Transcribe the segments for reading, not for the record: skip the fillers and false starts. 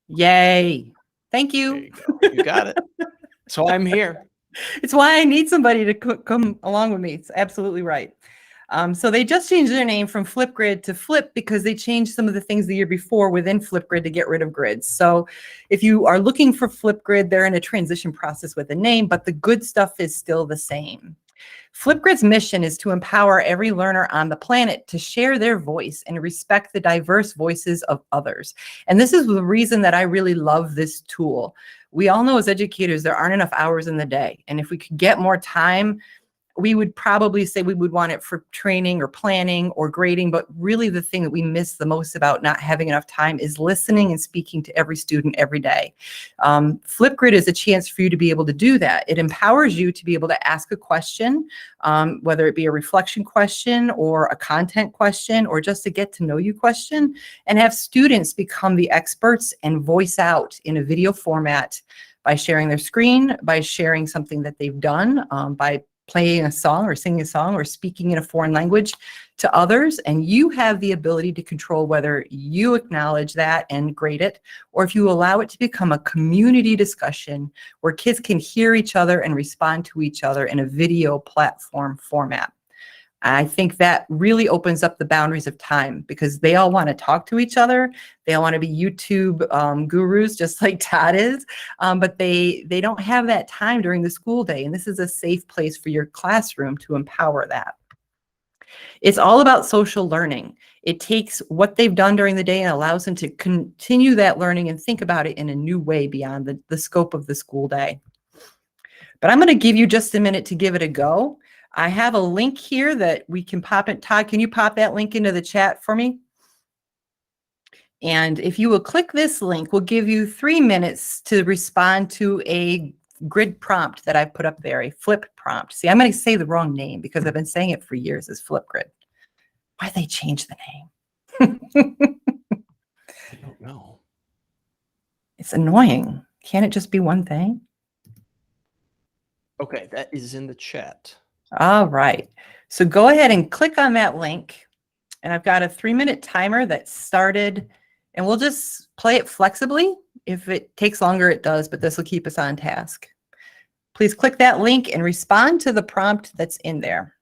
Yay. Thank There you. you go. You got it. So I'm here. It's why I need somebody to come along with me. It's absolutely right. So they just changed their name from Flipgrid to Flip because they changed some of the things the year before within Flipgrid to get rid of grids. So if you are looking for Flipgrid, they're in a transition process with the name, but the good stuff is still the same. Flipgrid's mission is to empower every learner on the planet to share their voice and respect the diverse voices of others. And this is the reason that I really love this tool. We all know as educators, there aren't enough hours in the day. And if we could get more time, we would probably say we would want it for training or planning or grading, but really the thing that we miss the most about not having enough time is listening and speaking to every student every day. Flipgrid is a chance for you to be able to do that. It empowers you to be able to ask a question, whether it be a reflection question or a content question or just a get to know you question, and have students become the experts and voice out in a video format by sharing their screen, by sharing something that they've done, by playing a song or singing a song or speaking in a foreign language to others. And you have the ability to control whether you acknowledge that and grade it, or if you allow it to become a community discussion where kids can hear each other and respond to each other in a video platform format. I think that really opens up the boundaries of time because they all want to talk to each other. They all want to be YouTube gurus, just like Todd is, but they don't have that time during the school day. And this is a safe place for your classroom to empower that. It's all about social learning. It takes what they've done during the day and allows them to continue that learning and think about it in a new way beyond the scope of the school day. But I'm going to give you just a minute to give it a go. I have a link here that we can pop it. Todd, can you pop that link into the chat for me? And if you will click this link, we'll give you 3 minutes to respond to a grid prompt that I put up there, a flip prompt. See, I'm going to say the wrong name because I've been saying it for years as Flipgrid. Why did they change the name? I don't know. It's annoying. Can't it just be one thing? Okay, that is in the chat. All right. So go ahead and click on that link. And I've got a 3-minute timer that started, and we'll just play it flexibly. If it takes longer, it does, but this will keep us on task. Please click that link and respond to the prompt that's in there.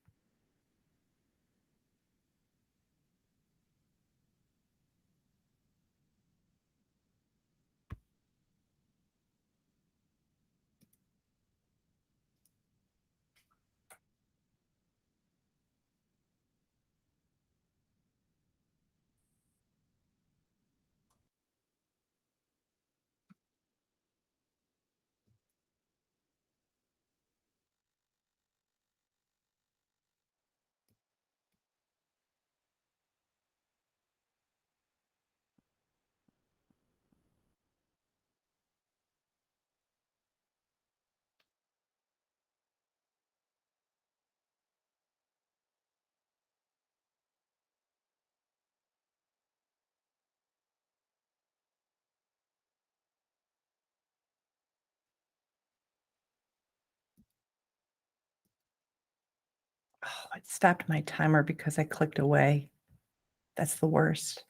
Oh, it stopped my timer because I clicked away. That's the worst.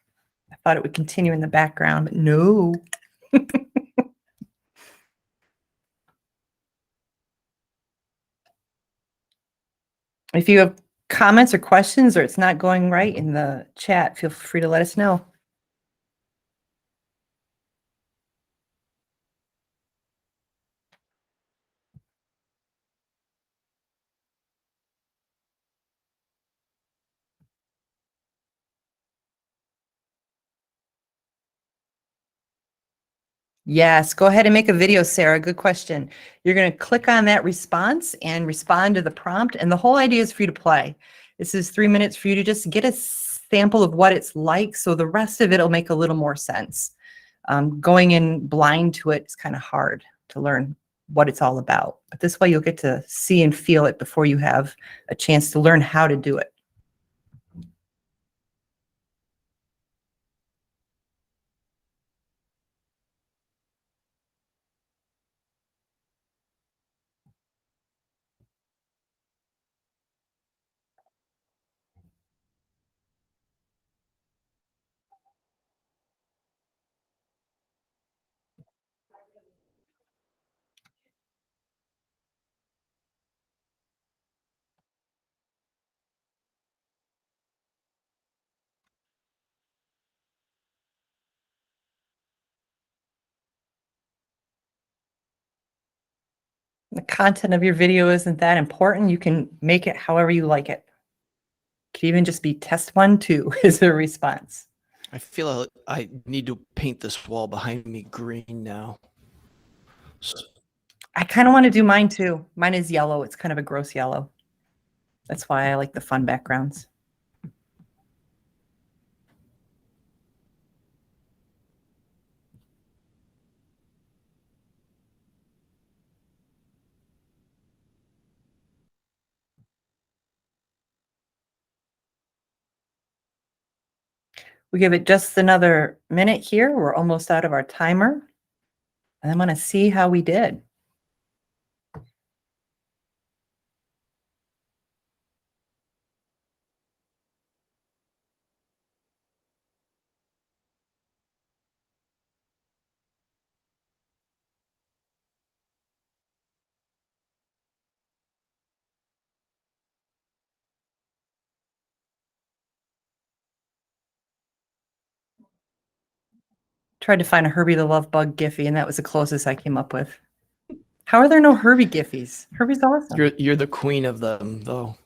I thought it would continue in the background, but no. If you have comments or questions or it's not going right in the chat, feel free to let us know. Yes, go ahead and make a video, Sarah. Good question. You're going to click on that response and respond to the prompt. And the whole idea is for you to play. This is 3 minutes for you to just get a sample of what it's like. So the rest of it will make a little more sense. Going in blind to it is kind of hard to learn what it's all about. But this way you'll get to see and feel it before you have a chance to learn how to do it. The content of your video isn't that important. You can make it however you like it. It could even just be test 1, 2 is a response. I feel like I need to paint this wall behind me green now. I kind of want to do mine too. Mine is yellow. It's kind of a gross yellow. That's why I like the fun backgrounds. We give it just another minute here. We're almost out of our timer. And I'm going to see how we did. Tried to find a Herbie the Love Bug Giphy, and that was the closest I came up with. How are there no Herbie Giphies? Herbie's awesome. You're the queen of them, though.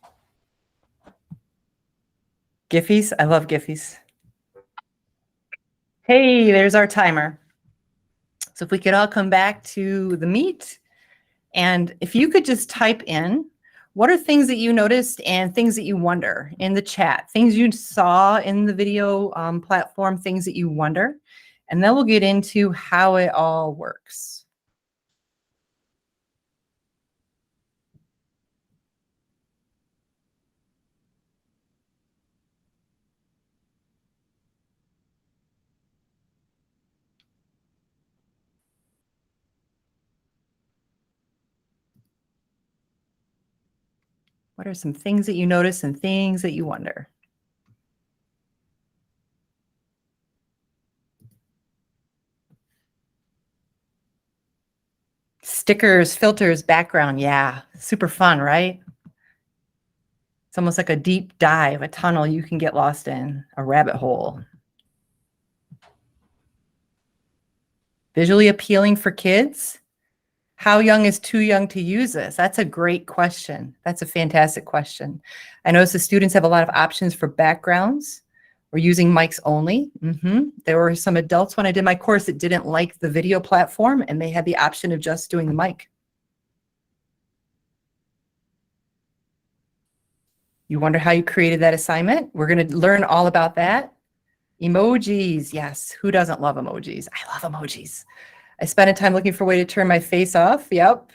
Giphies? I love Giphies. Hey, there's our timer. So if we could all come back to the meet, and if you could just type in, what are things that you noticed and things that you wonder in the chat, things you saw in the video platform, things that you wonder, and then we'll get into how it all works. What are some things that you notice and things that you wonder? Stickers, filters, background. Yeah, super fun, right? It's almost like a deep dive, a tunnel you can get lost in, a rabbit hole. Visually appealing for kids? How young is too young to use this? That's a great question. That's a fantastic question. I notice the students have a lot of options for backgrounds. We're using mics only. There were some adults when I did my course that didn't like the video platform, and they had the option of just doing the mic. You wonder how you created that assignment? We're going to learn all about that. Emojis. Yes. Who doesn't love emojis? I love emojis. I spent a time looking for a way to turn my face off. Yep.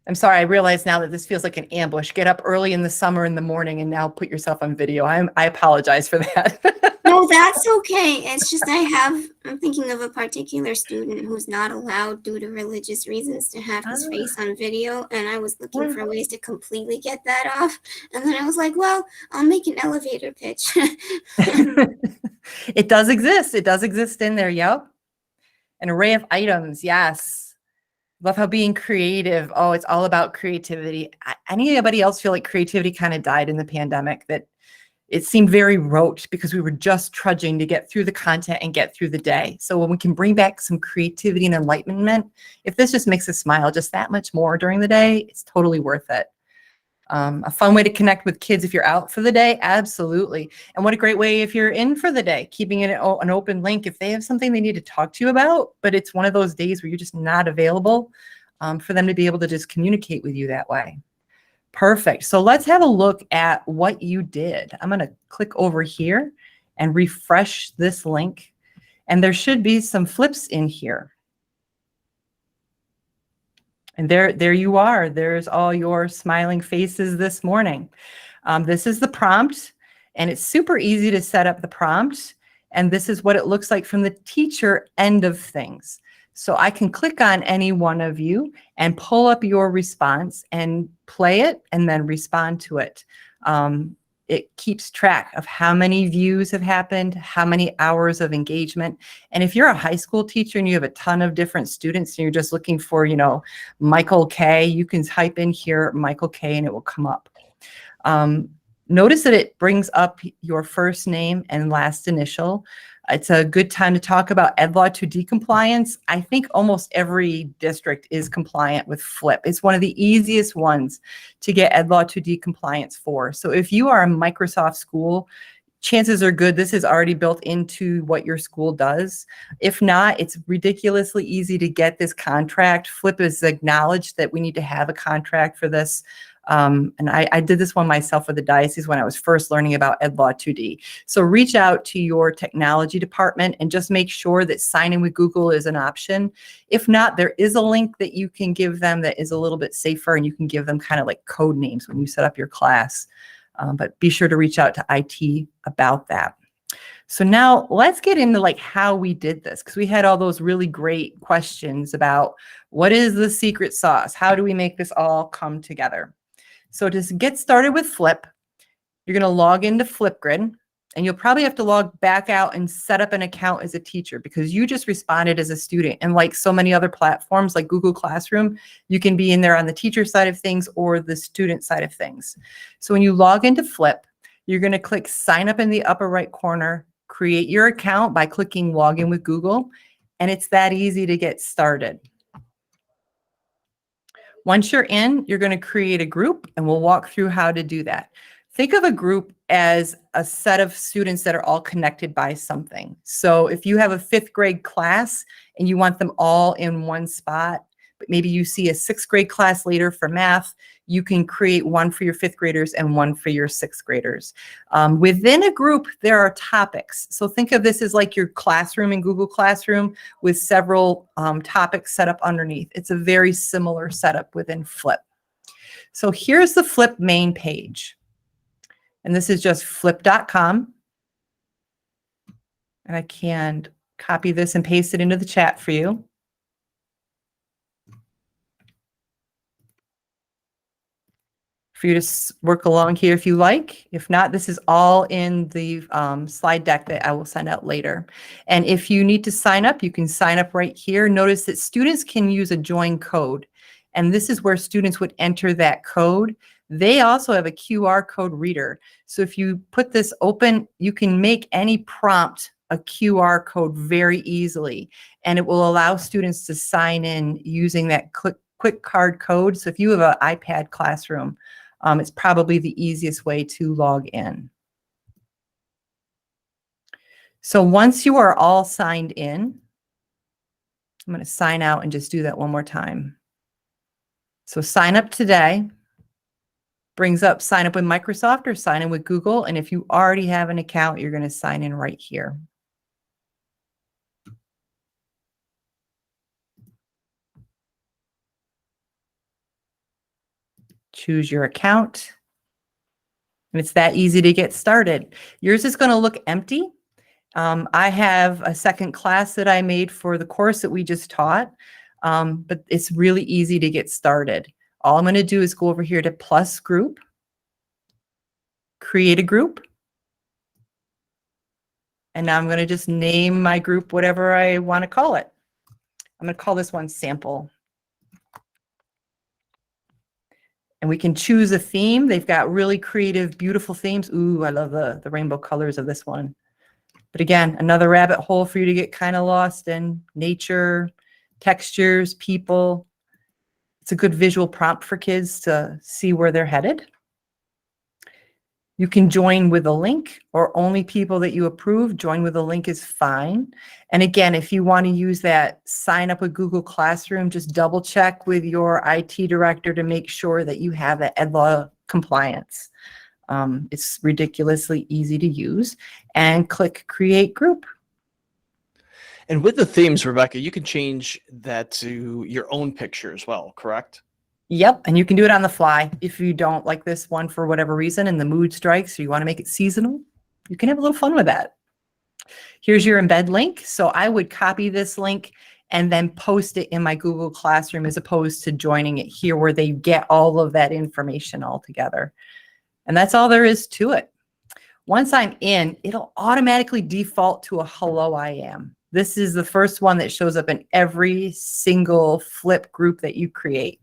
I'm sorry. I realize now that this feels like an ambush. Get up early in the summer in the morning and now put yourself on video. I apologize for that. No, that's okay. It's just I'm thinking of a particular student who's not allowed due to religious reasons to have his face on video. And I was looking for ways to completely get that off. And then I was like, well, I'll make an elevator pitch. It does exist. It does exist in there. Yep. An array of items. Yes. Love how being creative. Oh, it's all about creativity. Anybody else feel like creativity kind of died in the pandemic, that it seemed very rote because we were just trudging to get through the content and get through the day? So when we can bring back some creativity and enlightenment, if this just makes us smile just that much more during the day, it's totally worth it. A fun way to connect with kids if you're out for the day, absolutely. And what a great way if you're in for the day, keeping it an open link if they have something they need to talk to you about, but it's one of those days where you're just not available, for them to be able to just communicate with you that way. Perfect. So let's have a look at what you did. I'm going to click over here and refresh this link, and there should be some flips in here. And there you are. There's all your smiling faces this morning. This is the prompt, and it's super easy to set up the prompt. And this is what it looks like from the teacher end of things. So I can click on any one of you and pull up your response and play it and then respond to it. It keeps track of how many views have happened, how many hours of engagement. And if you're a high school teacher and you have a ton of different students and you're just looking for, Michael K, you can type in here Michael K and it will come up. Notice that it brings up your first name and last initial. It's a good time to talk about EdLaw 2D compliance. I think almost every district is compliant with Flip. It's one of the easiest ones to get EdLaw 2D compliance for. So if you are a Microsoft school, chances are good this is already built into what your school does. If not, it's ridiculously easy to get this contract. Flip has acknowledged that we need to have a contract for this. And I did this one myself with the diocese when I was first learning about EdLaw 2D. So reach out to your technology department and just make sure that signing with Google is an option. If not, there is a link that you can give them that is a little bit safer, and you can give them kind of like code names when you set up your class. But be sure to reach out to IT about that. So now let's get into like how we did this, because we had all those really great questions about what is the secret sauce? How do we make this all come together? So to get started with Flip, you're going to log into Flipgrid, and you'll probably have to log back out and set up an account as a teacher, because you just responded as a student. And like so many other platforms like Google Classroom, you can be in there on the teacher side of things or the student side of things. So when you log into Flip, you're going to click sign up in the upper right corner, create your account by clicking login with Google. And it's that easy to get started. Once you're in, you're going to create a group, and we'll walk through how to do that. Think of a group as a set of students that are all connected by something. So if you have a 5th grade class and you want them all in one spot, but maybe you see a 6th grade class later for math, you can create one for your 5th graders and one for your 6th graders. Within a group, there are topics. So think of this as like your classroom in Google Classroom with several topics set up underneath. It's a very similar setup within Flip. So here's the Flip main page. And this is just flip.com. And I can copy this and paste it into the chat for you. For you to work along here if you like. If not, this is all in the slide deck that I will send out later. And if you need to sign up, you can sign up right here. Notice that students can use a join code. And this is where students would enter that code. They also have a QR code reader. So if you put this open, you can make any prompt a QR code very easily. And it will allow students to sign in using that quick card code. So if you have an iPad classroom, it's probably the easiest way to log in. So once you are all signed in, I'm going to sign out and just do that one more time. So sign up today. Brings up sign up with Microsoft or sign in with Google. And if you already have an account, you're going to sign in right here. Choose your account. And it's that easy to get started. Yours is going to look empty. I have a second class that I made for the course that we just taught, but it's really easy to get started. All I'm going to do is go over here to plus group, create a group. And now I'm going to just name my group whatever I want to call it. I'm going to call this one sample. And we can choose a theme. They've got really creative, beautiful themes. Ooh, I love the rainbow colors of this one. But again, another rabbit hole for you to get kind of lost in. Nature, textures, people. It's a good visual prompt for kids to see where they're headed. You can join with a link, or only people that you approve. Join with a link is fine. And again, if you want to use that sign up with Google Classroom, just double check with your IT director to make sure that you have that EdLaw compliance. It's ridiculously easy to use. And click create group. And with the themes, Rebecca, you can change that to your own picture as well, correct? Yep, and you can do it on the fly. If you don't like this one for whatever reason and the mood strikes, or you want to make it seasonal, you can have a little fun with that. Here's your embed link. So I would copy this link and then post it in my Google Classroom as opposed to joining it here where they get all of that information all together. And that's all there is to it. Once I'm in, it'll automatically default to a hello, I am. This is the first one that shows up in every single Flip group that you create.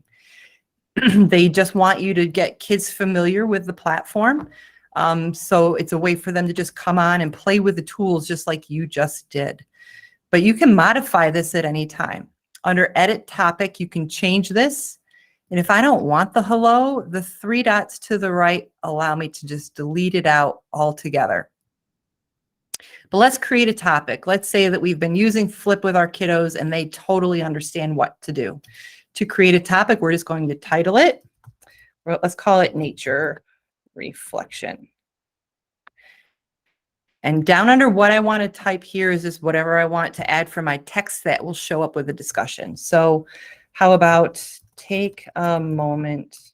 They just want you to get kids familiar with the platform. So it's a way for them to just come on and play with the tools just like you just did. But you can modify this at any time. Under edit topic, you can change this. And if I don't want the hello, the 3 dots to the right allow me to just delete it out altogether. But let's create a topic. Let's say that we've been using Flip with our kiddos and they totally understand what to do. To create a topic, we're just going to title it. Let's call it Nature Reflection. And down under what I want to type here is just whatever I want to add for my text that will show up with the discussion. So how about take a moment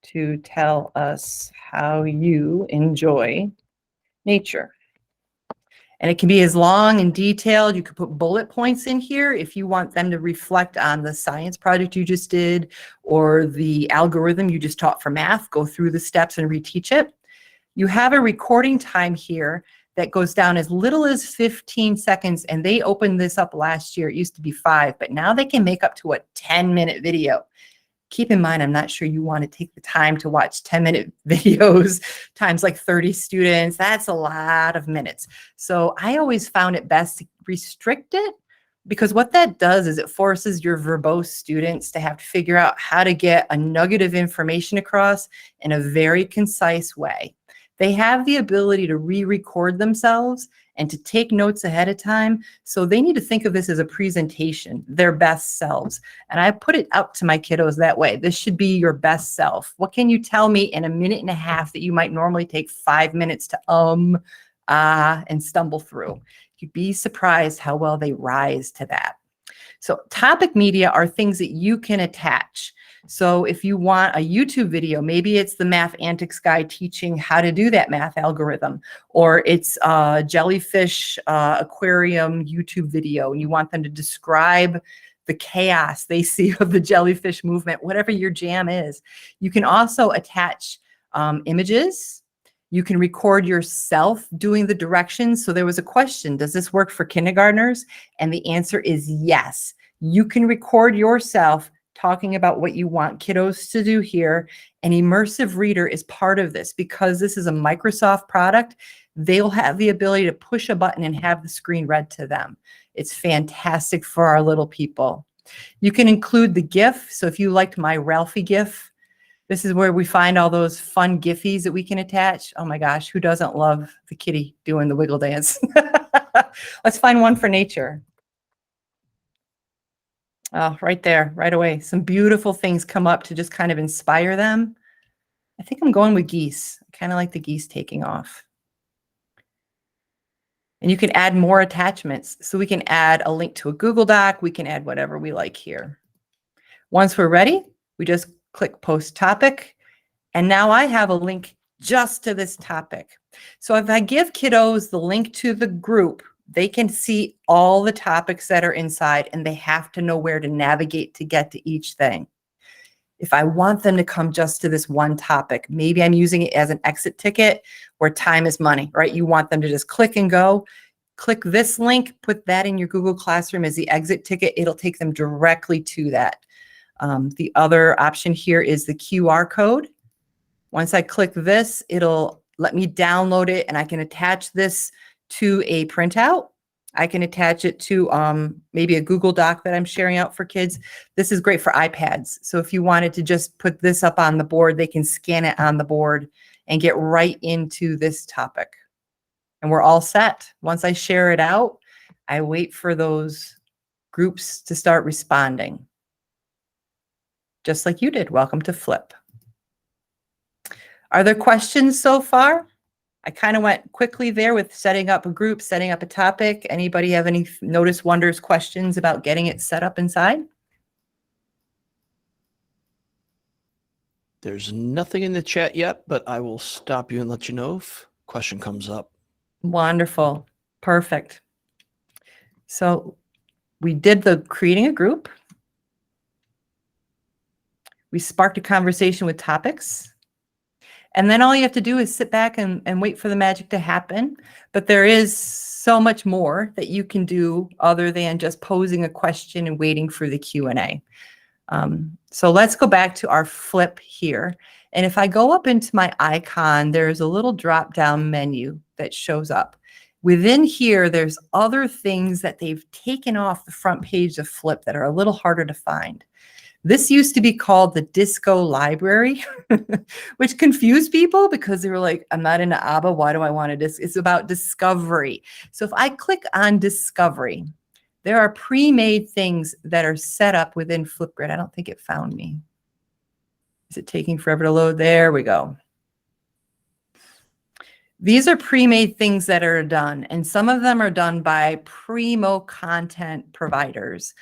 to tell us how you enjoy nature. And it can be as long and detailed. You could put bullet points in here if you want them to reflect on the science project you just did or the algorithm you just taught for math. Go through the steps and reteach it. You have a recording time here that goes down as little as 15 seconds. And they opened this up last year. It used to be 5, but now they can make up to a 10-minute video. Keep in mind, I'm not sure you want to take the time to watch 10-minute videos times like 30 students. That's a lot of minutes. So I always found it best to restrict it, because what that does is it forces your verbose students to have to figure out how to get a nugget of information across in a very concise way. They have the ability to re-record themselves and to take notes ahead of time. So they need to think of this as a presentation, their best selves. And I put it out to my kiddos that way. This should be your best self. What can you tell me in a minute and a half that you might normally take 5 minutes to and stumble through? You'd be surprised how well they rise to that. So topic media are things that you can attach. So if you want a YouTube video, maybe it's the Math Antics guy teaching how to do that math algorithm, or it's a jellyfish aquarium YouTube video, and you want them to describe the chaos they see of the jellyfish movement, whatever your jam is. You can also attach images. You can record yourself doing the directions. So there was a question, does this work for kindergartners? And the answer is yes. You can record yourself talking about what you want kiddos to do here. An immersive reader is part of this because this is a Microsoft product. They'll have the ability to push a button and have the screen read to them. It's fantastic for our little people. You can include the GIF. So if you liked my Ralphie GIF, this is where we find all those fun GIFs that we can attach. Oh my gosh, who doesn't love the kitty doing the wiggle dance? Let's find one for nature. Oh, right there, right away. Some beautiful things come up to just kind of inspire them. I think I'm going with geese. I kind of like the geese taking off. And you can add more attachments. So we can add a link to a Google Doc. We can add whatever we like here. Once we're ready, we just click post topic. And now I have a link just to this topic. So if I give kiddos the link to the group, they can see all the topics that are inside, and they have to know where to navigate to get to each thing. If I want them to come just to this one topic, maybe I'm using it as an exit ticket where time is money, right? You want them to just click and go. Click this link, put that in your Google Classroom as the exit ticket. It'll take them directly to that. The other option here is the QR code. Once I click this, it'll let me download it, and I can attach this to a printout. I can attach it to maybe a Google Doc that I'm sharing out for kids. This is great for iPads. So if you wanted to just put this up on the board, they can scan it on the board and get right into this topic. And we're all set. Once I share it out, I wait for those groups to start responding. Just like you did. Welcome to Flip. Are there questions so far? I kind of went quickly there with setting up a group, setting up a topic. Anybody have any notice, wonders, questions about getting it set up inside? There's nothing in the chat yet, but I will stop you and let you know if a question comes up. Wonderful. Perfect. So we did the creating a group. We sparked a conversation with topics. And then all you have to do is sit back and wait for the magic to happen. But there is so much more that you can do other than just posing a question and waiting for the Q&A. So let's go back to our flip here. And if I go up into my icon, there's a little drop down menu that shows up. Within here, there's other things that they've taken off the front page of Flip that are a little harder to find. This used to be called the Disco Library, which confused people because they were like, I'm not into ABBA. Why do I want to disc? It's about discovery. So if I click on discovery, there are pre-made things that are set up within Flipgrid. I don't think it found me. Is it taking forever to load? There we go. These are pre-made things that are done, and some of them are done by primo content providers.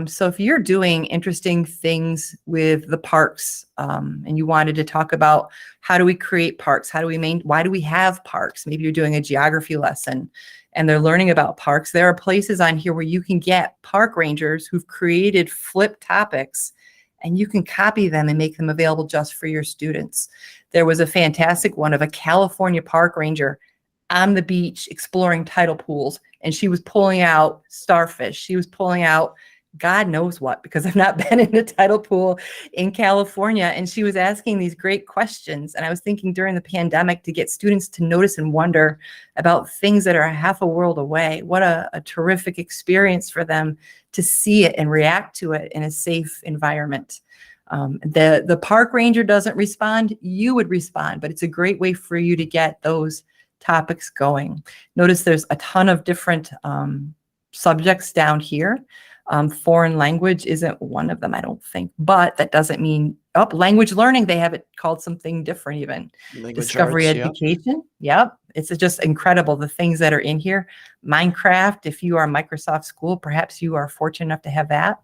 So if you're doing interesting things with the parks and you wanted to talk about how do we create parks, why do we have parks? Maybe you're doing a geography lesson and they're learning about parks. There are places on here where you can get park rangers who've created flip topics, and you can copy them and make them available just for your students. There was a fantastic one of a California park ranger on the beach exploring tidal pools, and she was pulling out starfish. She was pulling out God knows what, because I've not been in a tidal pool in California. And she was asking these great questions. And I was thinking during the pandemic to get students to notice and wonder about things that are half a world away. What a terrific experience for them to see it and react to it in a safe environment. The park ranger doesn't respond, you would respond, but it's a great way for you to get those topics going. Notice there's a ton of different subjects down here. Foreign language isn't one of them, I don't think, but that doesn't mean, language learning, they have it called something different even. Language Discovery arts, education, yep. It's just incredible, the things that are in here. Minecraft, if you are a Microsoft school, perhaps you are fortunate enough to have that.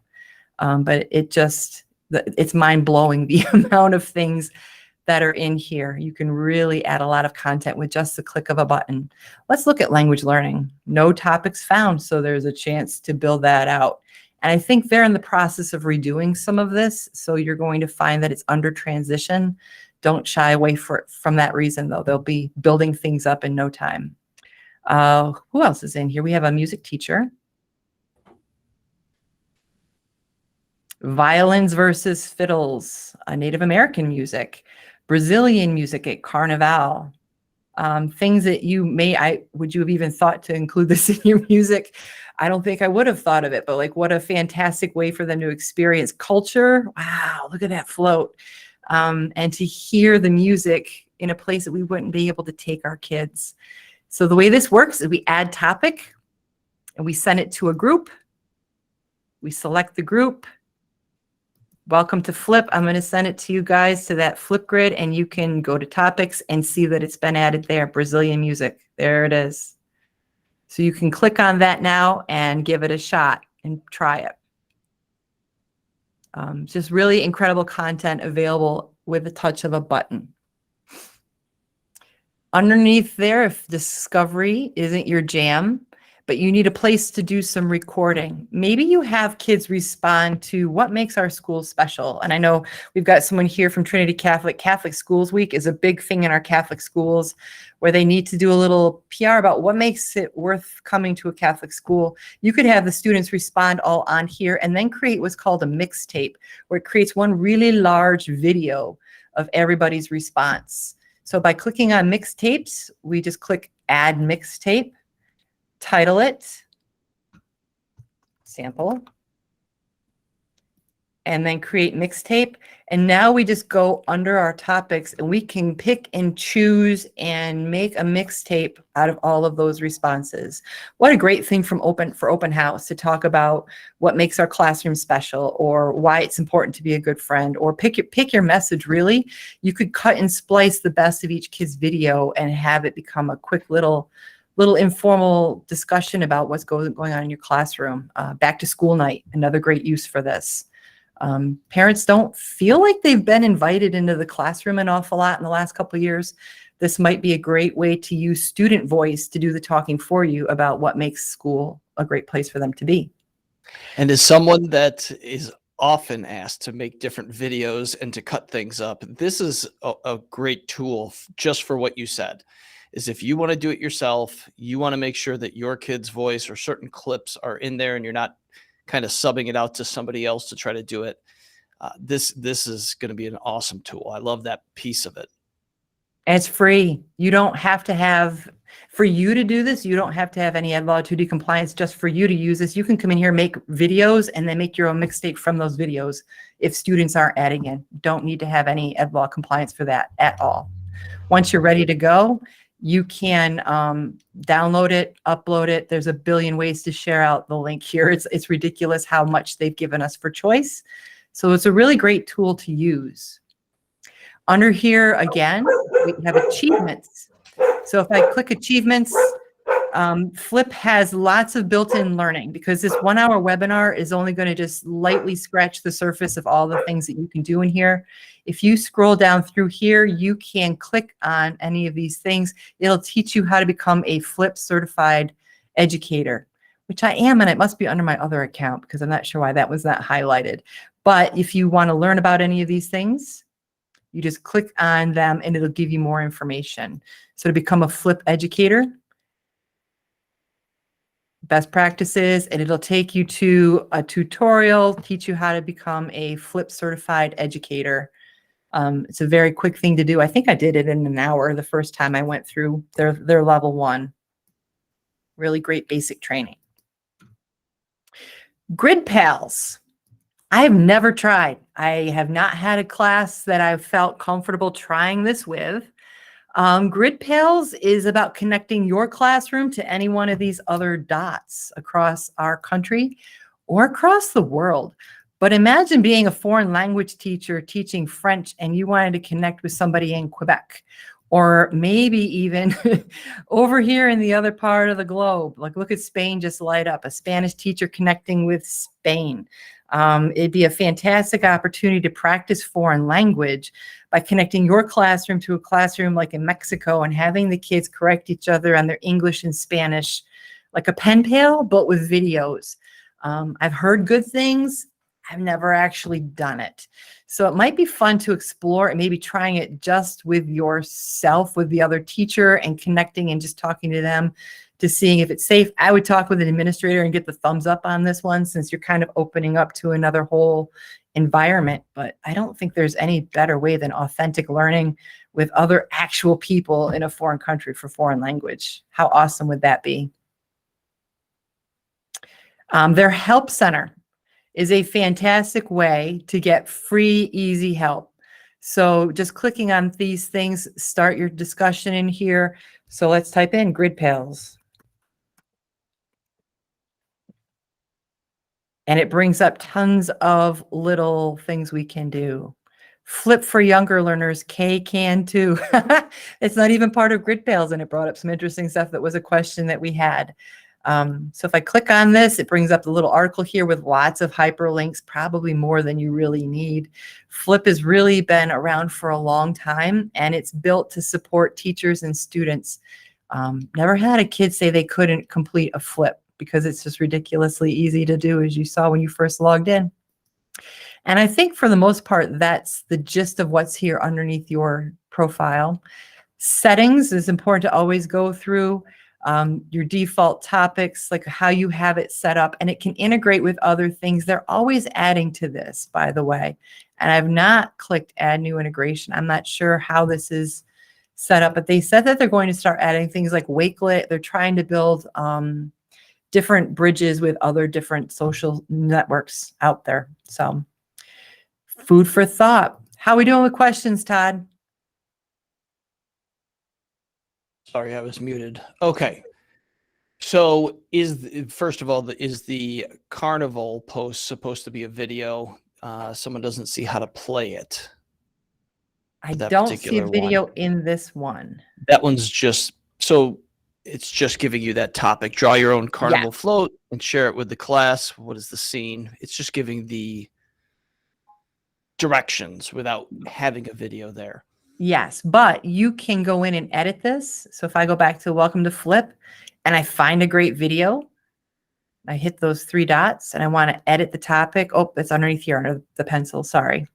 But it's mind-blowing the amount of things that are in here. You can really add a lot of content with just the click of a button. Let's look at language learning. No topics found, so there's a chance to build that out. And I think they're in the process of redoing some of this, so you're going to find that it's under transition. Don't shy away from that reason, though. They'll be building things up in no time. Who else is in here? We have a music teacher. Violins versus fiddles, Native American music, Brazilian music at Carnival. Things that would you have even thought to include this in your music? I don't think I would have thought of it, but like what a fantastic way for them to experience culture. Wow, look at that float. And to hear the music in a place that we wouldn't be able to take our kids. So the way this works is we add topic and we send it to a group. We select the group. Welcome to Flip. I'm going to send it to you guys to that Flipgrid, and you can go to topics and see that it's been added there. Brazilian music. There it is. So you can click on that now and give it a shot and try it. Just really incredible content available with the touch of a button. Underneath there, if discovery isn't your jam, but you need a place to do some recording. Maybe you have kids respond to what makes our school special. And I know we've got someone here from Trinity Catholic. Catholic Schools Week is a big thing in our Catholic schools where they need to do a little PR about what makes it worth coming to a Catholic school. You could have the students respond all on here and then create what's called a mixtape, where it creates one really large video of everybody's response. So by clicking on mixtapes, we just click add mixtape. Title it, sample, and then create mixtape. And now we just go under our topics and we can pick and choose and make a mixtape out of all of those responses. What a great thing for open house to talk about what makes our classroom special, or why it's important to be a good friend, or pick your message. Really, you could cut and splice the best of each kid's video and have it become a quick little informal discussion about what's going on in your classroom. Back to school night, another great use for this. Parents don't feel like they've been invited into the classroom an awful lot in the last couple of years. This might be a great way to use student voice to do the talking for you about what makes school a great place for them to be. And as someone that is often asked to make different videos and to cut things up, this is a great tool just for what you said. Is if you want to do it yourself, you want to make sure that your kid's voice or certain clips are in there and you're not kind of subbing it out to somebody else to try to do it. This is going to be an awesome tool. I love that piece of it. And it's free. You don't have to have, for you to do this, you don't have to have any Ed Law 2D compliance just for you to use this. You can come in here, make videos, and then make your own mixtape from those videos if students aren't adding in. Don't need to have any Ed Law compliance for that at all. Once you're ready to go, you can download it, upload it. There's a billion ways to share out the link here. It's ridiculous how much they've given us for choice. So it's a really great tool to use. Under here, again, we have achievements. So if I click achievements, Flip has lots of built-in learning because this 1-hour webinar is only going to just lightly scratch the surface of all the things that you can do in here. If you scroll down through here, you can click on any of these things. It'll teach you how to become a Flip certified educator, which I am, and it must be under my other account because I'm not sure why that was not highlighted. But if you want to learn about any of these things, you just click on them and it'll give you more information. So to become a Flip educator, best practices, and it'll take you to a tutorial, teach you how to become a Flip certified educator. It's a very quick thing to do. I think I did it in an hour the first time I went through their level 1. Really great basic training. Grid Pals. I have never tried. I have not had a class that I've felt comfortable trying this with. Grid Pals is about connecting your classroom to any one of these other dots across our country or across the world. But imagine being a foreign language teacher teaching French and you wanted to connect with somebody in Quebec, or maybe even over here in the other part of the globe. Like, look at Spain just light up, a Spanish teacher connecting with Spain. It'd be a fantastic opportunity to practice foreign language by connecting your classroom to a classroom like in Mexico and having the kids correct each other on their English and Spanish, like a pen pal, but with videos. I've heard good things. I've never actually done it. So it might be fun to explore and maybe trying it just with yourself, with the other teacher, and connecting and just talking to them to seeing if it's safe. I would talk with an administrator and get the thumbs up on this one, since you're kind of opening up to another whole environment. But I don't think there's any better way than authentic learning with other actual people in a foreign country for foreign language. How awesome would that be? Their help center is a fantastic way to get free, easy help. So just clicking on these things, start your discussion in here. So let's type in Grid Pals. And it brings up tons of little things we can do. Flip for younger learners, K can too. It's not even part of Grid Pals, and it brought up some interesting stuff that was a question that we had. So if I click on this, it brings up the little article here with lots of hyperlinks, probably more than you really need. Flip has really been around for a long time, and it's built to support teachers and students. Never had a kid say they couldn't complete a Flip because it's just ridiculously easy to do, as you saw when you first logged in. And I think for the most part, that's the gist of what's here underneath your profile. Settings is important to always go through. Your default topics, like how you have it set up, and it can integrate with other things. They're always adding to this, by the way. And I've not clicked add new integration. I'm not sure how this is set up, but they said that they're going to start adding things like Wakelet. They're trying to build different bridges with other different social networks out there. So food for thought. How are we doing with questions, Todd? Sorry, I was muted. Okay. So first of all, is the carnival post supposed to be a video? Someone doesn't see how to play it. I don't see a video in this one. That one's just, so it's just giving you that topic. Draw your own carnival float and share it with the class. What is the scene? It's just giving the directions without having a video there. Yes, but you can go in and edit this. So if I go back to Welcome to Flip and I find a great video, I hit those 3 dots and I want to edit the topic. Oh, it's underneath here under the pencil. Sorry.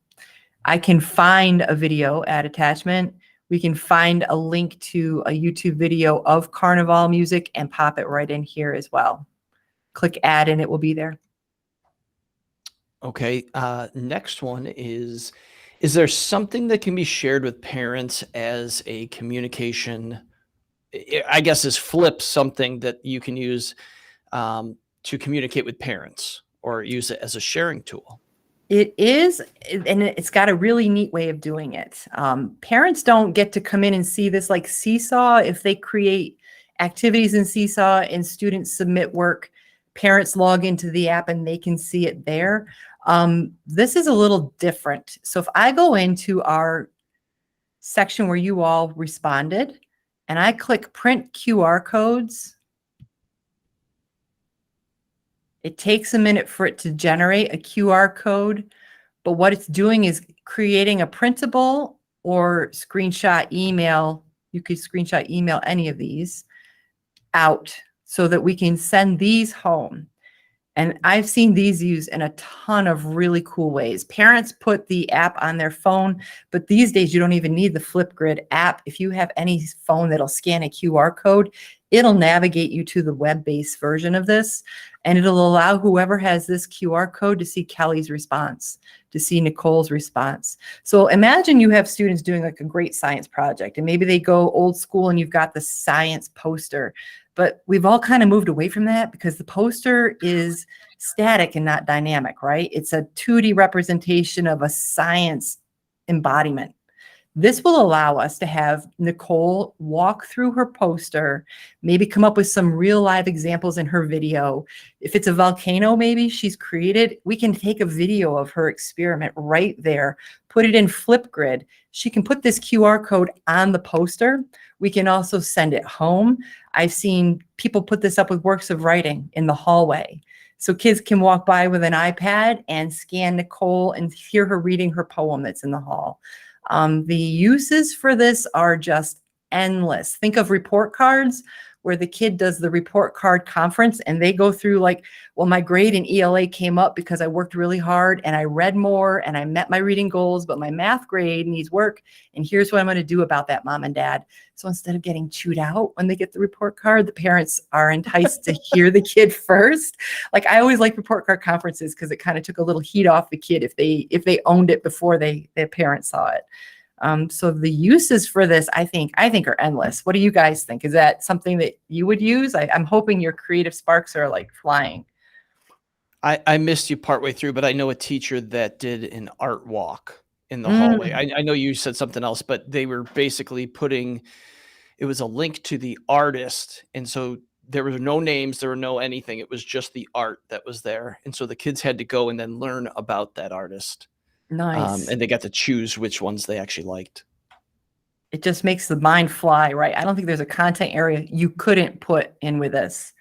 I can find a video, add attachment. We can find a link to a YouTube video of Carnival music and pop it right in here as well. Click add and it will be there. Okay. Next one is there something that can be shared with parents as a communication? I guess is Flip something that you can use to communicate with parents or use it as a sharing tool? It is, and it's got a really neat way of doing it. Parents don't get to come in and see this like Seesaw. If they create activities in Seesaw and students submit work, parents log into the app and they can see it there. This is a little different. So if I go into our section where you all responded and I click print QR codes, it takes a minute for it to generate a QR code, but what it's doing is creating a printable or screenshot email. You could screenshot email any of these out so that we can send these home. And I've seen these used in a ton of really cool ways. Parents put the app on their phone, but these days you don't even need the Flipgrid app. If you have any phone that'll scan a QR code, it'll navigate you to the web-based version of this, and it'll allow whoever has this QR code to see Kelly's response, to see Nicole's response. So imagine you have students doing like a great science project, and maybe they go old school and you've got the science poster. But we've all kind of moved away from that because the poster is static and not dynamic, right? It's a 2D representation of a science embodiment. This will allow us to have Nicole walk through her poster, maybe come up with some real live examples in her video. If it's a volcano, maybe she's created, we can take a video of her experiment right there, put it in Flipgrid. She can put this QR code on the poster. We can also send it home. I've seen people put this up with works of writing in the hallway. So kids can walk by with an iPad and scan Nicole and hear her reading her poem that's in the hall. The uses for this are just endless. Think of report cards where the kid does the report card conference and they go through like, well, my grade in ELA came up because I worked really hard and I read more and I met my reading goals, but my math grade needs work. And here's what I'm going to do about that, mom and dad. So instead of getting chewed out when they get the report card, the parents are enticed to hear the kid first. Like I always like report card conferences because it kind of took a little heat off the kid if they owned it before their parents saw it. So the uses for this, I think are endless. What do you guys think? Is that something that you would use? I'm hoping your creative sparks are like flying. I missed you partway through, but I know a teacher that did an art walk in the hallway. I know you said something else, but they were basically it was a link to the artist. And so there were no names, there were no anything. It was just the art that was there. And so the kids had to go and then learn about that artist. Nice. And they got to choose which ones they actually liked. It just makes the mind fly, right? I don't think there's a content area you couldn't put in with this.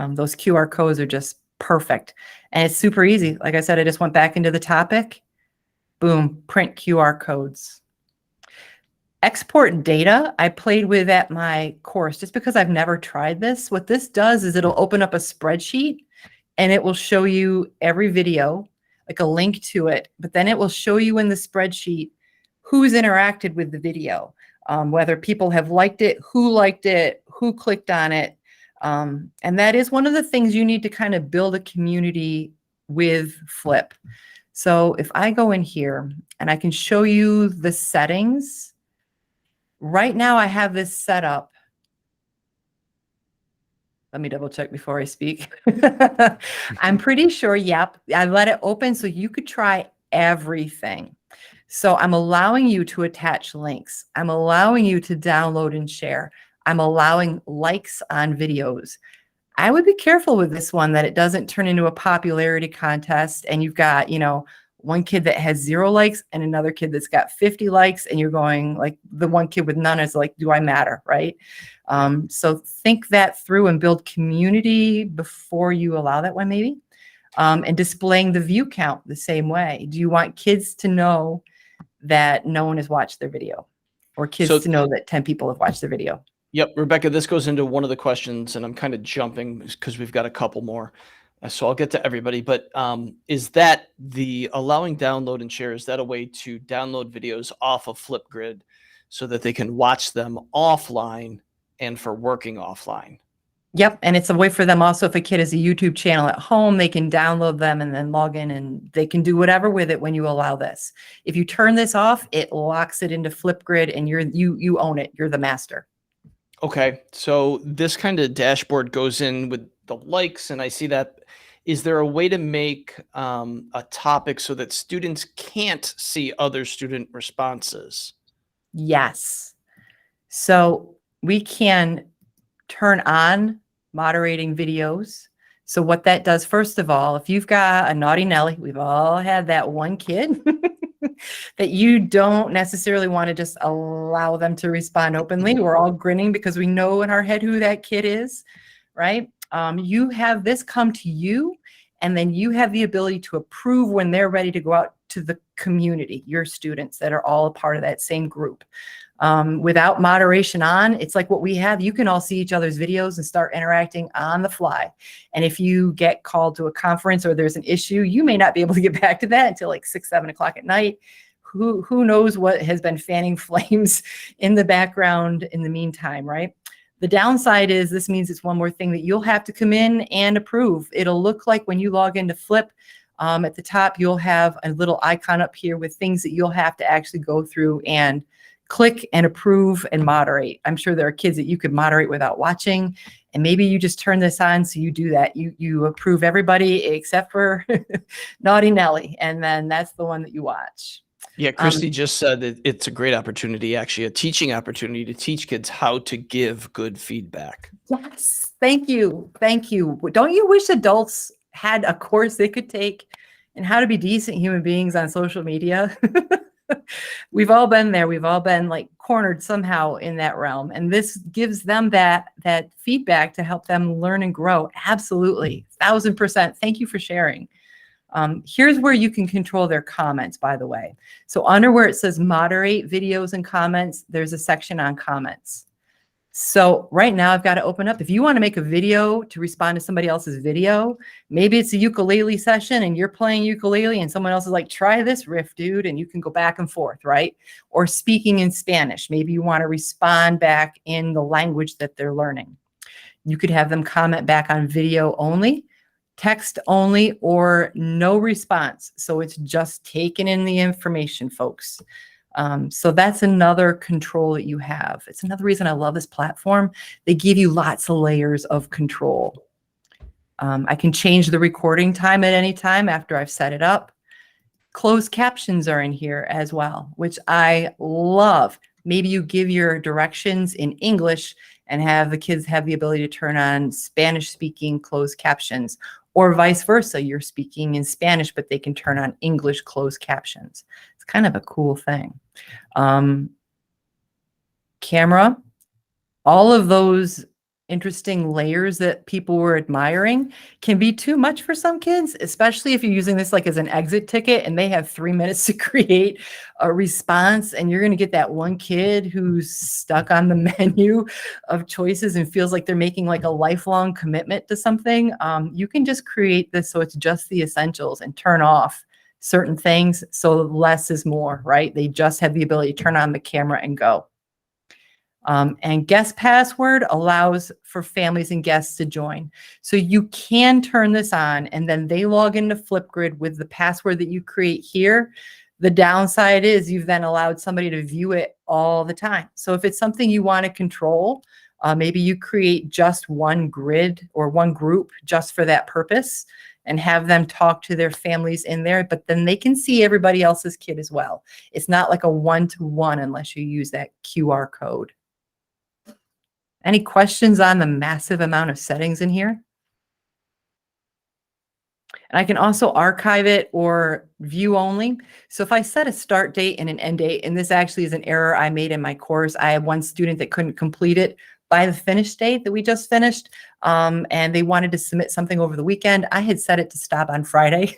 Those QR codes are just perfect. And it's super easy. Like I said, I just went back into the topic. Boom, print QR codes. Export data, I played with at my course just because I've never tried this. What this does is it'll open up a spreadsheet and it will show you every video, like a link to it, but then it will show you in the spreadsheet who's interacted with the video, whether people have liked it, who clicked on it. And that is one of the things you need to kind of build a community with Flip. So if I go in here and I can show you the settings, right now I have this set up. Let me double check before I speak. I'm pretty sure, yep, I let it open so you could try everything. So I'm allowing you to attach links. I'm allowing you to download and share. I'm allowing likes on videos. I would be careful with this one that it doesn't turn into a popularity contest and you've got, one kid that has 0 likes and another kid that's got 50 likes and you're going like the one kid with none is like, do I matter, right? So think that through and build community before you allow that one maybe. And displaying the view count the same way. Do you want kids to know that no one has watched their video or kids to know that 10 people have watched their video? Yep. Rebecca, this goes into one of the questions and I'm kind of jumping because we've got a couple more. So I'll get to everybody, but is that the allowing download and share, is that a way to download videos off of Flipgrid so that they can watch them offline and for working offline? Yep. And it's a way for them also, if a kid has a YouTube channel at home, they can download them and then log in and they can do whatever with it when you allow this. If you turn this off, it locks it into Flipgrid and you own it. You're the master. Okay, so this kind of dashboard goes in with the likes, and I see that. Is there a way to make a topic so that students can't see other student responses? Yes. So we can turn on moderating videos. So what that does, first of all, if you've got a naughty Nelly, we've all had that one kid that you don't necessarily want to just allow them to respond openly. We're all grinning because we know in our head who that kid is, right? You have this come to you, and then you have the ability to approve when they're ready to go out to the community, your students that are all a part of that same group. Without moderation on, it's like what we have. You can all see each other's videos and start interacting on the fly. And if you get called to a conference or there's an issue, you may not be able to get back to that until like 6, 7 o'clock at night. Who knows what has been fanning flames in the background in the meantime, right? The downside is this means it's one more thing that you'll have to come in and approve. It'll look like when you log into Flip, at the top, you'll have a little icon up here with things that you'll have to actually go through and click and approve and moderate. I'm sure there are kids that you could moderate without watching, and maybe you just turn this on so you do that. You approve everybody except for Naughty Nelly, and then that's the one that you watch. Yeah, Christy just said that it's a great opportunity, actually, a teaching opportunity to teach kids how to give good feedback. Yes, thank you. Thank you. Don't you wish adults had a course they could take in how to be decent human beings on social media? We've all been there. We've all been like cornered somehow in that realm. And this gives them that feedback to help them learn and grow. Absolutely. 1000%. Thank you for sharing. Here's where you can control their comments, by the way. So under where it says moderate videos and comments, there's a section on comments. So right now I've got to open up. If you want to make a video to respond to somebody else's video, maybe it's a ukulele session and you're playing ukulele and someone else is like, try this riff, dude. And you can go back and forth, right? Or speaking in Spanish. Maybe you want to respond back in the language that they're learning. You could have them comment back on video only, text only, or no response. So it's just taking in the information, folks. So that's another control that you have. It's another reason I love this platform. They give you lots of layers of control. I can change the recording time at any time after I've set it up. Closed captions are in here as well, which I love. Maybe you give your directions in English and have the kids have the ability to turn on Spanish speaking closed captions, or vice versa. You're speaking in Spanish, but they can turn on English closed captions. It's kind of a cool thing. Camera, all of those interesting layers that people were admiring can be too much for some kids, especially if you're using this like as an exit ticket and they have 3 minutes to create a response, and you're going to get that one kid who's stuck on the menu of choices and feels like they're making like a lifelong commitment to something. You can just create this so it's just the essentials and turn off certain things so less is more, right? They just have the ability to turn on the camera and go. And guest password allows for families and guests to join. So you can turn this on and then they log into Flipgrid with the password that you create here. The downside is you've then allowed somebody to view it all the time. So if it's something you want to control, maybe you create just one grid or one group just for that purpose and have them talk to their families in there, but then they can see everybody else's kid as well. It's not like a one-to-one unless you use that QR code. Any questions on the massive amount of settings in here? And I can also archive it or view only. So if I set a start date and an end date, and this actually is an error I made in my course. I had one student that couldn't complete it by the finish date that we just finished, and they wanted to submit something over the weekend. I had set it to stop on Friday.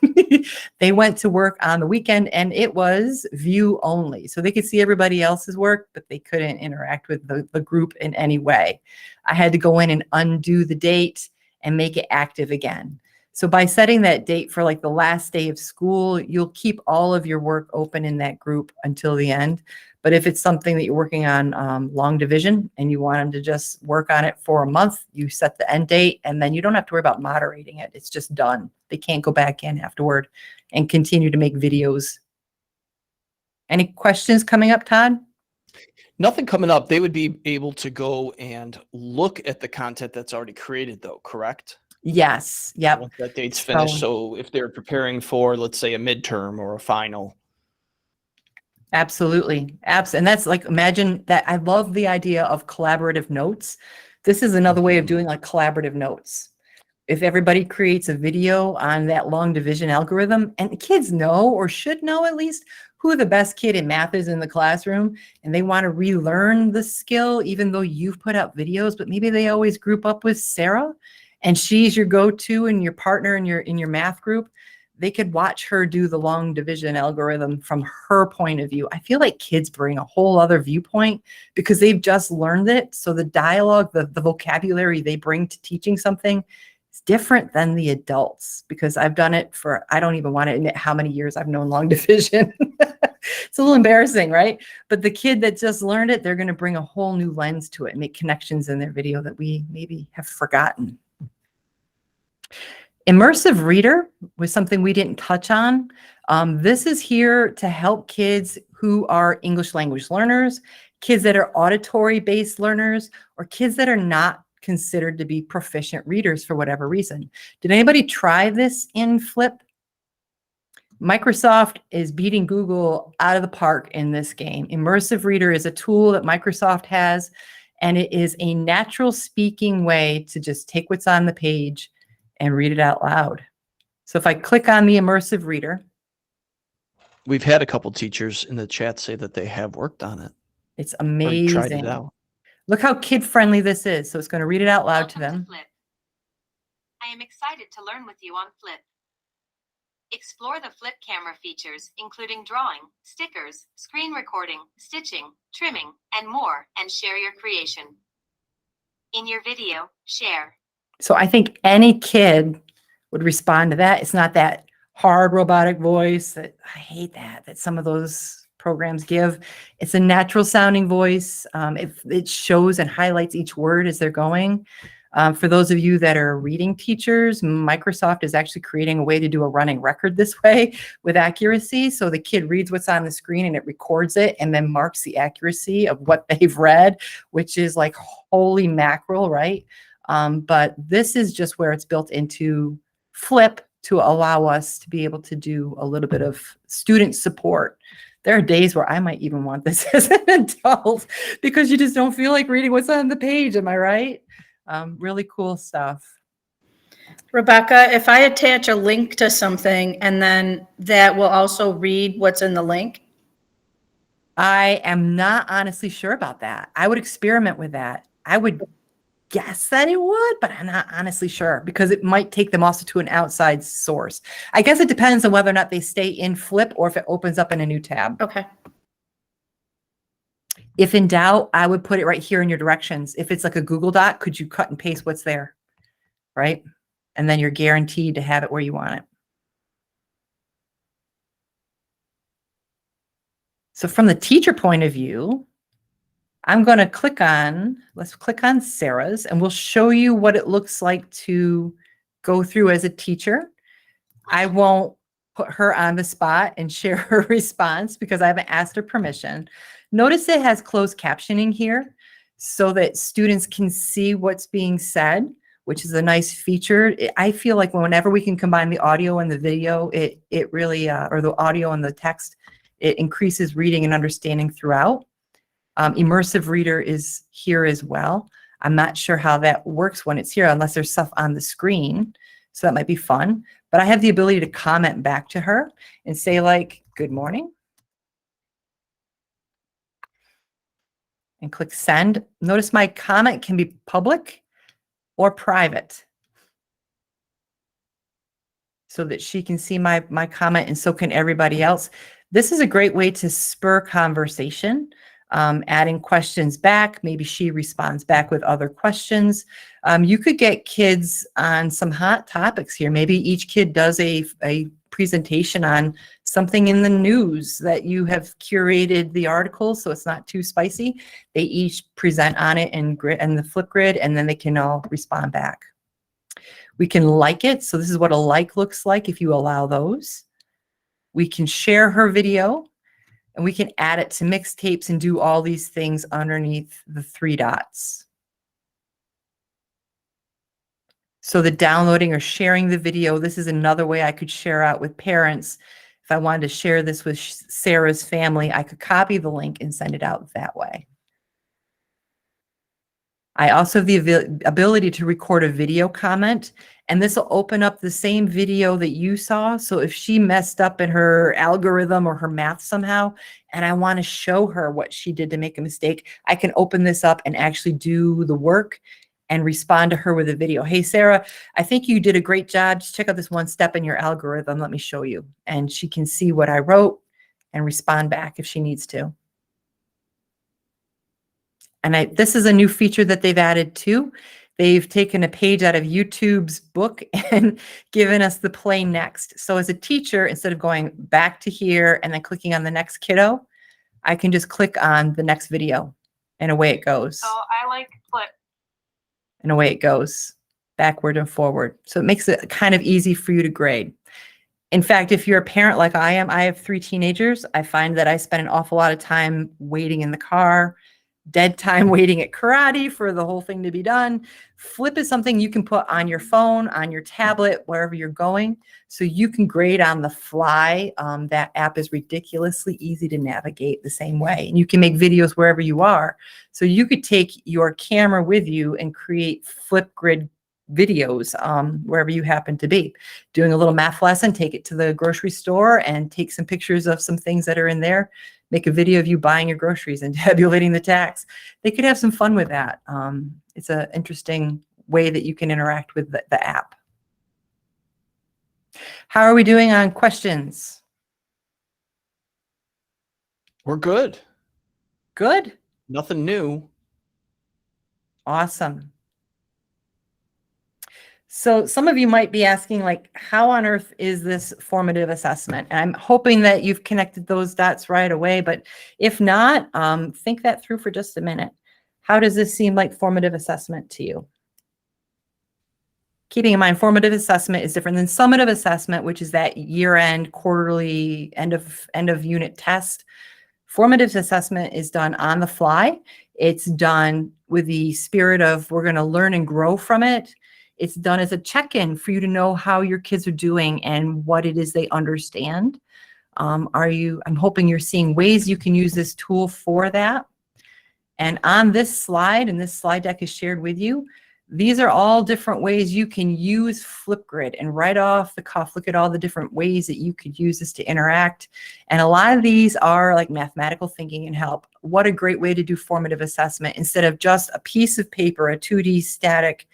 They went to work on the weekend and it was view only. So they could see everybody else's work, but they couldn't interact with the group in any way. I had to go in and undo the date and make it active again. So by setting that date for like the last day of school, you'll keep all of your work open in that group until the end. But if it's something that you're working on long division and you want them to just work on it for a month, you set the end date and then you don't have to worry about moderating it. It's just done. They can't go back in afterward and continue to make videos. Any questions coming up, Todd? Nothing coming up. They would be able to go and look at the content that's already created though, correct? Yes. Yep. Once that date's finished. So if they're preparing for, let's say, a midterm or a final. Absolutely. And that's like, imagine that. I love the idea of collaborative notes. This is another way of doing like collaborative notes. If everybody creates a video on that long division algorithm, and kids know or should know at least who the best kid in math is in the classroom, and they want to relearn the skill, even though you've put out videos, but maybe they always group up with Sarah and she's your go-to and your partner in your math group, they could watch her do the long division algorithm from her point of view. I feel like kids bring a whole other viewpoint because they've just learned it. So the dialogue, the vocabulary they bring to teaching something is different than the adults, because I've done it for, I don't even want to admit how many years I've known long division. It's a little embarrassing, right? But the kid that just learned it, they're going to bring a whole new lens to it and make connections in their video that we maybe have forgotten. Immersive reader was something we didn't touch on. This is here to help kids who are English language learners, kids that are auditory-based learners, or kids that are not considered to be proficient readers for whatever reason. Did anybody try this in Flip? Microsoft is beating Google out of the park in this game. Immersive Reader is a tool that Microsoft has, and it is a natural speaking way to just take what's on the page and read it out loud. So if I click on the Immersive Reader. We've had a couple teachers in the chat say that they have worked on it. It's Already tried it amazing. out. Look how kid-friendly this is. So it's going to read it out loud to them. Flip. I am excited to learn with you on Flip. Explore the Flip camera features, including drawing, stickers, screen recording, stitching, trimming, and more, and share your creation. In your video, share. So I think any kid would respond to that. It's not that hard robotic voice that I hate that some of those programs give. It's a natural sounding voice. It shows and highlights each word as they're going. For those of you that are reading teachers, Microsoft is actually creating a way to do a running record this way with accuracy. So the kid reads what's on the screen and it records it and then marks the accuracy of what they've read, which is like holy mackerel, right? But this is just where it's built into Flip to allow us to be able to do a little bit of student support. There are days where I might even want this as an adult because you just don't feel like reading what's on the page. Am I right? Really cool stuff. Rebecca, if I attach a link to something and then that will also read what's in the link? I am not honestly sure about that. I would experiment with that. I would guess that it would, but I'm not honestly sure because it might take them also to an outside source. I guess it depends on whether or not they stay in Flip or if it opens up in a new tab. Okay. If in doubt, I would put it right here in your directions. If it's like a Google Doc, could you cut and paste what's there, right? And then you're guaranteed to have it where you want it. So from the teacher point of view, I'm going to click on, let's click on Sarah's, and we'll show you what it looks like to go through as a teacher. I won't put her on the spot and share her response because I haven't asked her permission. Notice it has closed captioning here so that students can see what's being said, which is a nice feature. I feel like whenever we can combine the audio and the video, it really, or the audio and the text, it increases reading and understanding throughout. Immersive Reader is here as well. I'm not sure how that works when it's here unless there's stuff on the screen. So that might be fun. But I have the ability to comment back to her and say like, good morning. And click send. Notice my comment can be public or private so that she can see my comment and so can everybody else. This is a great way to spur conversation. Adding questions back. Maybe she responds back with other questions. You could get kids on some hot topics here. Maybe each kid does a presentation on something in the news that you have curated the article so it's not too spicy. They each present on it in the Flipgrid, and then they can all respond back. We can like it. So this is what a like looks like if you allow those. We can share her video, and we can add it to mixtapes and do all these things underneath the 3 dots. So the downloading or sharing the video, this is another way I could share out with parents. If I wanted to share this with Sarah's family, I could copy the link and send it out that way. I also have the ability to record a video comment, and this will open up the same video that you saw. So if she messed up in her algorithm or her math somehow, and I want to show her what she did to make a mistake, I can open this up and actually do the work and respond to her with a video. Hey, Sarah, I think you did a great job. Just check out this one step in your algorithm. Let me show you. And she can see what I wrote and respond back if she needs to. And this is a new feature that they've added too. They've taken a page out of YouTube's book and given us the play next. So as a teacher, instead of going back to here and then clicking on the next kiddo, I can just click on the next video and away it goes. So I like Flip. And away it goes, backward and forward. So it makes it kind of easy for you to grade. In fact, if you're a parent like I am, I have 3 teenagers. I find that I spend an awful lot of time waiting in the car, dead time waiting at karate for the whole thing to be done. Flip is something you can put on your phone, on your tablet, wherever you're going. So you can grade on the fly. That app is ridiculously easy to navigate the same way. And you can make videos wherever you are. So you could take your camera with you and create Flipgrid videos wherever you happen to be. Doing a little math lesson, take it to the grocery store and take some pictures of some things that are in there. Make a video of you buying your groceries and tabulating the tax. They could have some fun with that. It's an interesting way that you can interact with the app. How are we doing on questions? We're good. Good? Nothing new. Awesome. So some of you might be asking, like, how on earth is this formative assessment? And I'm hoping that you've connected those dots right away, but if not, think that through for just a minute. How does this seem like formative assessment to you? Keeping in mind, formative assessment is different than summative assessment, which is that year-end, quarterly, end of unit test. Formative assessment is done on the fly. It's done with the spirit of we're going to learn and grow from it. It's done as a check-in for you to know how your kids are doing and what it is they understand. I'm hoping you're seeing ways you can use this tool for that. And on this slide, and this slide deck is shared with you, these are all different ways you can use Flipgrid. And right off the cuff, look at all the different ways that you could use this to interact. And a lot of these are like mathematical thinking and help. What a great way to do formative assessment. Instead of just a piece of paper, a 2D static,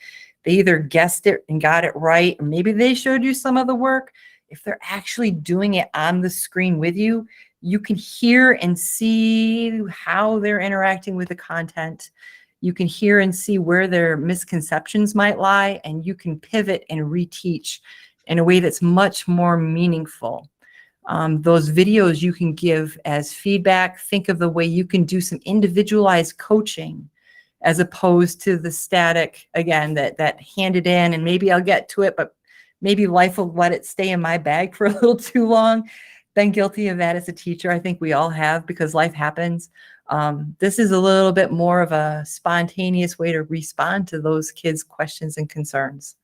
they either guessed it and got it right, or maybe they showed you some of the work. If they're actually doing it on the screen with you, you can hear and see how they're interacting with the content. You can hear and see where their misconceptions might lie, and you can pivot and reteach in a way that's much more meaningful. Those videos you can give as feedback. Think of the way you can do some individualized coaching as opposed to the static, again, that handed in and maybe I'll get to it, but maybe life will let it stay in my bag for a little too long. Been guilty of that as a teacher. I think we all have, because life happens. This is a little bit more of a spontaneous way to respond to those kids' questions and concerns.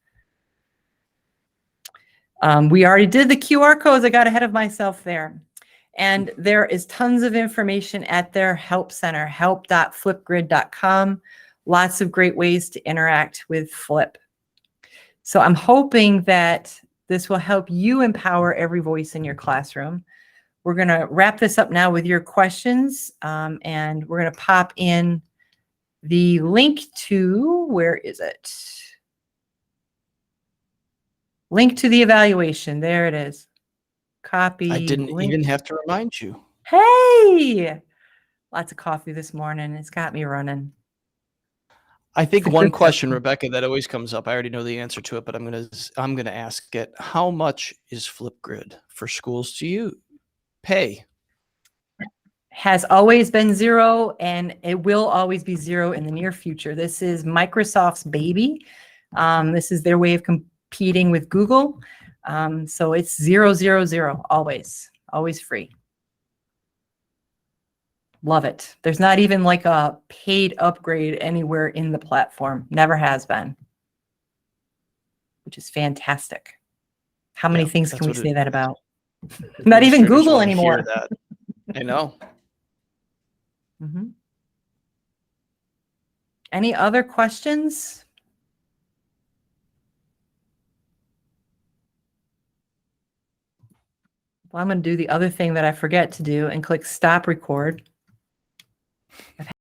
We already did the QR codes. I got ahead of myself there. And there is tons of information at their help center, help.flipgrid.com. Lots of great ways to interact with Flip. So I'm hoping that this will help you empower every voice in your classroom. We're going to wrap this up now with your questions, and we're going to pop in the link to, where is it? Link to the evaluation. There it is. Copy. I didn't link. even have to remind you. Hey, lots of coffee this morning. It's got me running. I think The one grid question, system. Rebecca, that always comes up, I already know the answer to it, but I'm gonna ask it. How much is Flipgrid for schools to you pay? Has always been 0, and it will always be 0 in the near future. This is Microsoft's baby. This is their way of competing with Google. So it's 0, 0, 0, always free. Love it. There's not even like a paid upgrade anywhere in the platform. Never has been, which is fantastic. How many Yeah, things that's can we what say that about? the Not even administrators Google wanna hear anymore. that. I know. Mhm. Any other questions? Well, I'm going to do the other thing that I forget to do and click stop record.